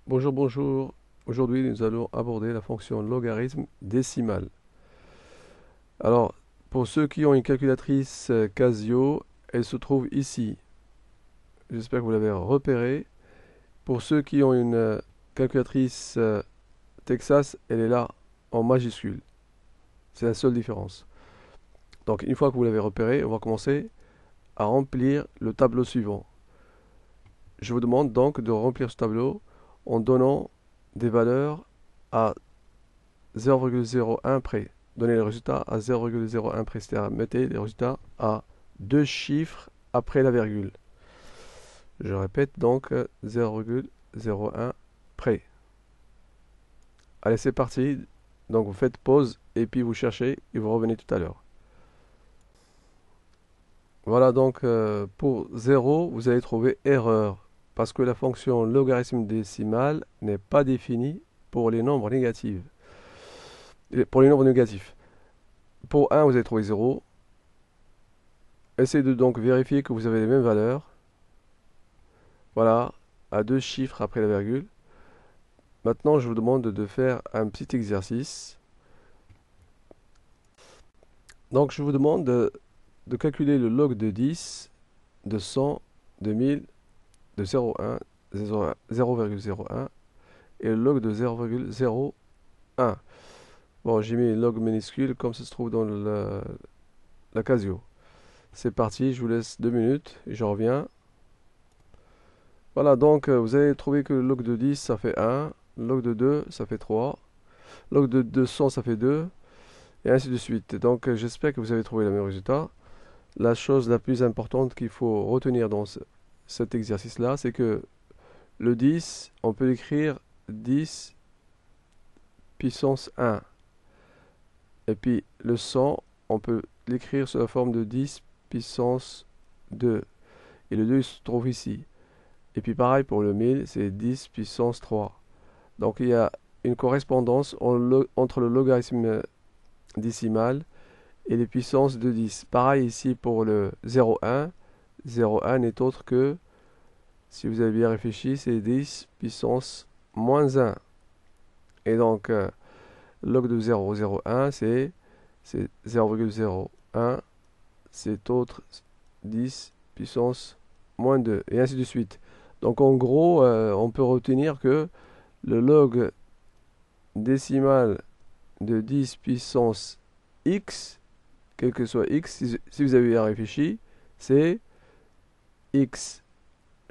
Bonjour, bonjour. Aujourd'hui, nous allons aborder la fonction logarithme décimal. Alors, pour ceux qui ont une calculatrice Casio, elle se trouve ici. J'espère que vous l'avez repérée. Pour ceux qui ont une calculatrice Texas, elle est là, en majuscule. C'est la seule différence. Donc, une fois que vous l'avez repérée, on va commencer à remplir le tableau suivant. Je vous demande donc de remplir ce tableau en donnant des valeurs à 0,01 près. Donnez les résultats à 0,01 près, c'est-à-dire mettez les résultats à deux chiffres après la virgule. Je répète donc 0,01 près. Allez, c'est parti. Donc vous faites pause et puis vous cherchez et vous revenez tout à l'heure. Voilà donc pour 0, vous allez trouver erreur parce que la fonction logarithme décimal n'est pas définie pour les nombres négatifs. Pour les nombres négatifs. Pour 1, vous allez trouver 0. Essayez de donc vérifier que vous avez les mêmes valeurs. Voilà, à deux chiffres après la virgule. Maintenant, je vous demande de faire un petit exercice. Donc, je vous demande de calculer le log de 10, de 100, de 1000, de 0,1, 0,01 et le log de 0,01. Bon, j'ai mis log minuscule comme ça se trouve dans la Casio. C'est parti, je vous laisse 2 minutes et je reviens. Voilà, donc vous allez trouver que le log de 10, ça fait 1, le log de 2, ça fait 3, log de 200, ça fait 2, et ainsi de suite. Donc j'espère que vous avez trouvé le même résultat. La chose la plus importante qu'il faut retenir dans cet exercice-là, c'est que le 10, on peut l'écrire 10 puissance 1. Et puis le 100, on peut l'écrire sous la forme de 10 puissance 2. Et le 2 il se trouve ici. Et puis pareil pour le 1000, c'est 10 puissance 3. Donc il y a une correspondance entre le logarithme décimal et les puissances de 10. Pareil ici pour le 0,1. 0,1 n'est autre que, si vous avez bien réfléchi, c'est 10 puissance moins 1. Et donc, log de 0,01, c'est 0,01. C'est autre 10 puissance moins 2. Et ainsi de suite. Donc en gros, on peut retenir que le log décimal de 10 puissance x, quel que soit x, si vous avez bien réfléchi, c'est x.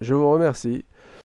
Je vous remercie.